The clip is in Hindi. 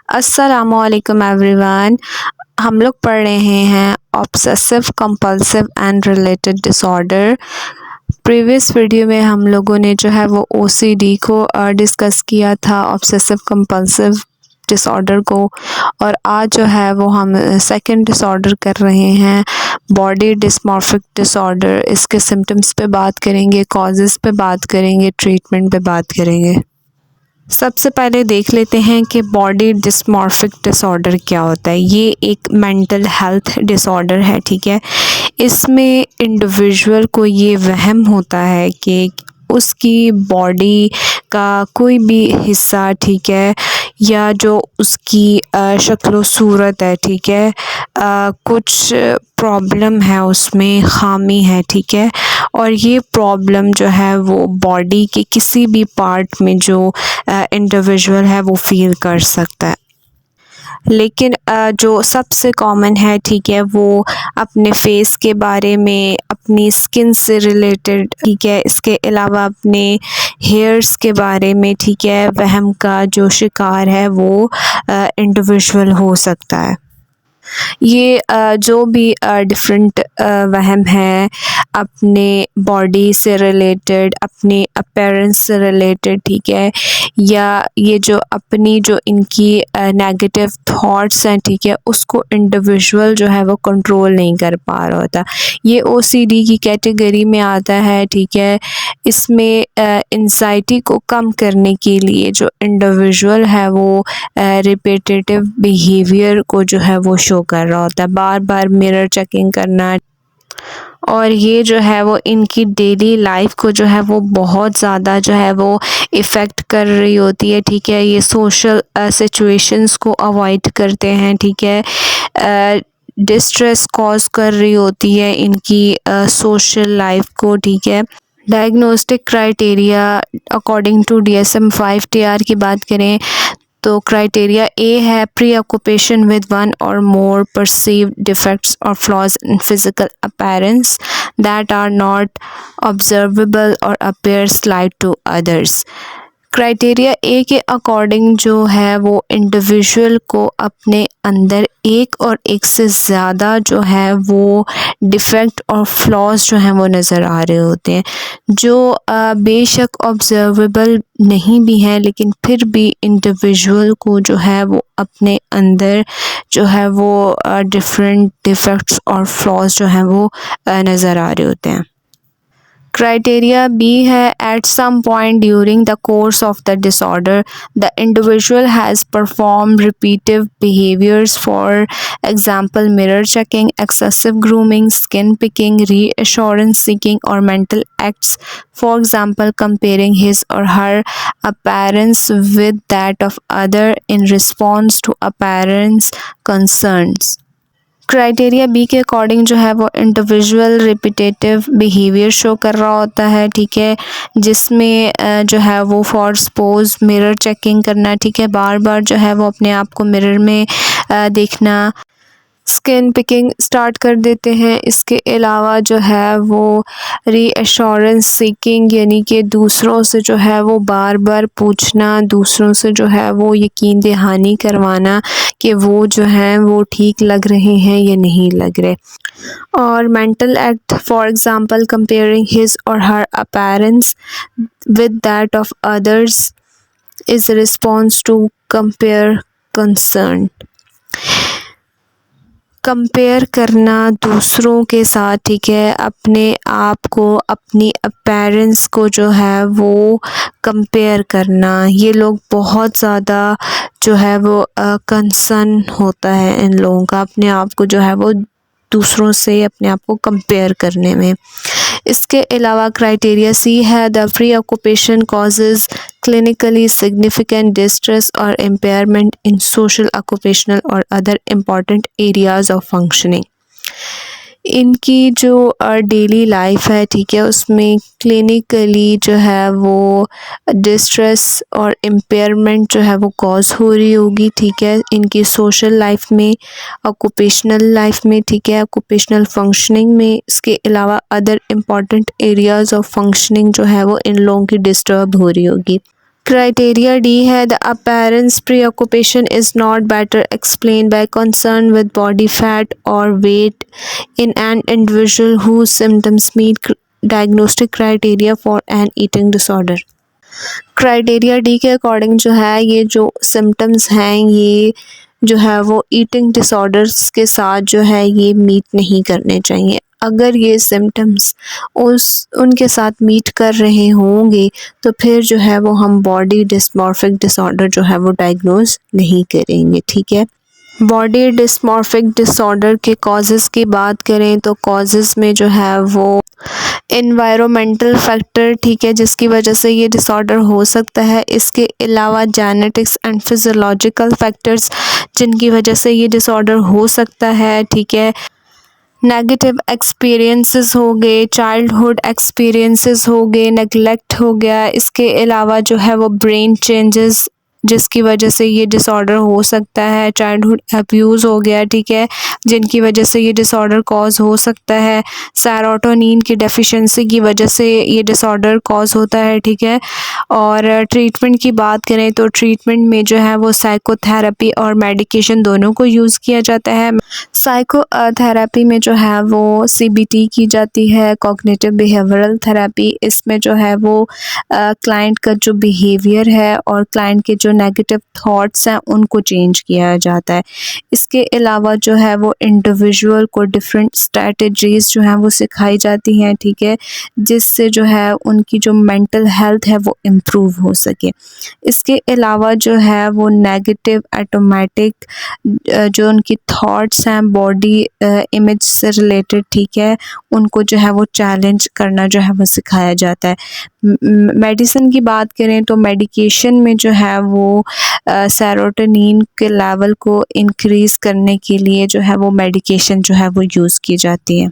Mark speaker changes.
Speaker 1: अस्सलामुअलैकुम एवरीवन। हम लोग पढ़ रहे हैं obsessive compulsive and related disorder. Previous video में हम लोगों ने जो है वो ओसीडी को डिस्कस किया था, ऑब्सेसिव कंपल्सिव डिसऑर्डर को, और आज जो है वो हम सेकंड डिसऑर्डर कर रहे हैं, बॉडी डिस्मॉर्फिक डिसऑर्डर। इसके सिम्टम्स पे बात करेंगे, कॉजेज़ पे बात करेंगे, ट्रीटमेंट पे बात करेंगे। सबसे पहले देख लेते हैं कि बॉडी डिस्मॉर्फिक डिसऑर्डर क्या होता है। ये एक मेंटल हेल्थ डिसऑर्डर है, ठीक है। इसमें इंडिविजुअल को ये वहम होता है कि उसकी बॉडी का कोई भी हिस्सा, ठीक है, या जो उसकी शक्ल सूरत है, ठीक है, कुछ प्रॉब्लम है, उसमें ख़ामी है, ठीक है, और ये प्रॉब्लम जो है वो बॉडी के किसी भी पार्ट में जो इंडिविजुअल है वो फील कर सकता है। लेकिन जो सबसे कॉमन है, ठीक है, वो अपने फेस के बारे में, अपनी स्किन से रिलेटेड, ठीक है, इसके अलावा अपने हेयर्स के बारे में, ठीक है, वहम का जो शिकार है वो इंडिविजुअल हो सकता है। ये जो भी डिफरेंट वहम है अपने बॉडी से रिलेटेड, अपने अपीयरेंस से रिलेटेड, ठीक है, या ये जो अपनी जो इनकी नेगेटिव थॉट्स हैं, ठीक है, उसको इंडिविजुअल जो है वो कंट्रोल नहीं कर पा रहा होता। ये ओसीडी की कैटेगरी में आता है, ठीक है। इसमें एंजाइटी को कम करने के लिए जो इंडिविजुअल है वो रिपीटेटिव बिहेवियर को जो है वो शो कर रहा होता है, बार बार मिरर चेकिंग करना, और ये जो है वो इनकी डेली लाइफ को जो है वो बहुत ज़्यादा जो है वो इफ़ेक्ट कर रही होती है, ठीक है। ये सोशल सिचुएशंस को अवॉइड करते हैं, ठीक है, डिस्ट्रेस कॉज कर रही होती है इनकी सोशल लाइफ को, ठीक है। Diagnostic criteria according to DSM-5 TR की बात करें तो क्राइटेरिया ए है प्री ऑक्यूपेशन विद वन और मोर परसीव्ड डिफेक्ट्स और flaws in physical appearance that are not observable और appear slight to others. Criteria A के अकॉर्डिंग जो है वो इंडिविजुअल को अपने अंदर एक और एक से ज़्यादा जो है वो डिफेक्ट और फ्लॉज जो हैं वो नज़र आ रहे होते हैं, जो बेशक ऑब्जर्वेबल नहीं भी हैं, लेकिन फिर भी इंडिविजुअल को जो है वो अपने अंदर जो है वो डिफरेंट डिफेक्ट्स और फ्लॉज जो हैं वो नज़र आ रहे होते हैं। Criteria B है at some point during the course of the disorder the individual has performed repetitive behaviors, for example mirror checking, excessive grooming, skin picking, reassurance seeking or mental acts, for example comparing his or her appearance with that of other in response to appearance concerns। Criteria B के अकॉर्डिंग जो है वो इंडिविजुअल रिपीटेटिव बिहेवियर शो कर रहा होता है, ठीक है, जिसमें जो है वो फॉर सपोज मिरर चेकिंग करना, ठीक है, बार बार जो है वो अपने आप को मिरर में देखना, स्किन पिकिंग स्टार्ट कर देते हैं। इसके अलावा जो है वो रीअश्योरेंस सीकिंग, यानी कि दूसरों से जो है वो बार बार पूछना, दूसरों से जो है वो यकीन दहानी करवाना कि वो जो हैं वो ठीक लग रहे हैं या नहीं लग रहे, और mental act, for example comparing his और her appearance with that of others is response to compare concern. Compare करना दूसरों के साथ, ठीक है, अपने आप को, अपनी अपीयरेंस को जो है वो कंपेयर करना, ये लोग बहुत ज़्यादा जो है वो कंसर्न होता है इन लोगों का, अपने आप को जो है वो दूसरों से अपने आप को कंपेयर करने में। इसके अलावा क्राइटेरिया सी है the pre occupation causes clinically significant distress or impairment in social, occupational or other important areas of functioning। इनकी जो डेली लाइफ है, ठीक है, उसमें क्लिनिकली जो है वो डिस्ट्रेस और इम्पेयरमेंट जो है वो कॉज हो रही होगी, ठीक है, इनकी सोशल लाइफ में, ऑक्यूपेशनल लाइफ में, ठीक है, ऑक्यूपेशनल फंक्शनिंग में। इसके अलावा other important areas of functioning जो है वो इन लोगों की डिस्टर्ब हो रही होगी। क्राइटेरिया डी है the appearance preoccupation is not better explained by concern with body fat or weight in an individual whose symptoms meet diagnostic criteria for an eating disorder। Criteria D के अकॉर्डिंग जो है ये जो सिम्टम्स हैं ये जो है वो ईटिंग डिसऑर्डर्स के साथ जो है ये मीट नहीं करने चाहिए। अगर ये सिम्टम्स उनके साथ मीट कर रहे होंगे तो फिर जो है वो हम बॉडी डिस्मॉर्फिक डिसऑर्डर जो है वो डायग्नोज नहीं करेंगे। ठीक है, बॉडी डिस्मॉर्फिक डिसऑर्डर के कॉजेज़ की बात करें तो कॉजेज़ में जो है वो एनवायरमेंटल फैक्टर, ठीक है, जिसकी वजह से ये डिसऑर्डर हो सकता है। इसके अलावा जेनेटिक्स एंड फिजियोलॉजिकल फैक्टर्स जिनकी वजह से ये डिसऑर्डर हो सकता है। ठीक है, नेगेटिव एक्सपीरियंसेस हो गए, चाइल्डहुड एक्सपीरियंसेस हो गए, नेगलेक्ट हो गया। इसके अलावा जो है वो ब्रेन चेंजेस जिसकी वजह से ये डिसऑर्डर हो सकता है, चाइल्डहुड अब्यूज़ हो गया, ठीक है, जिनकी वजह से ये डिसऑर्डर कॉज हो सकता है। सेरोटोनिन की डेफिशिएंसी की वजह से ये डिसऑर्डर कॉज होता है। ठीक है, और ट्रीटमेंट की बात करें तो ट्रीटमेंट में जो है वो साइकोथेरेपी और मेडिकेशन दोनों को यूज़ किया जाता है। साइकोथेरेपी में जो है वो सीबीटी की जाती है, कॉग्निटिव बिहेवियरल थेरेपी। इसमें जो है वो क्लाइंट का जो बिहेवियर है और क्लाइंट के जो नेगेटिव थॉट्स हैं उनको चेंज किया जाता है। इसके अलावा जो है वो इंडिविजुअल को डिफरेंट स्ट्रेटजीज़ जो हैं वो सिखाई जाती हैं। ठीक है, जिससे जो है उनकी जो मेंटल हेल्थ है वो इम्प्रूव हो सके। इसके अलावा जो है वो नेगेटिव ऑटोमेटिक जो उनकी थॉट्स हैं बॉडी इमेज से रिलेटेड, ठीक है, उनको जो है वो चैलेंज करना जो है वो सिखाया जाता है। मेडिसिन की बात करें तो मेडिकेशन में जो है वो सेरोटोनिन के लेवल को इंक्रीज़ करने के लिए जो है वो मेडिकेशन जो है वो यूज़ की जाती है।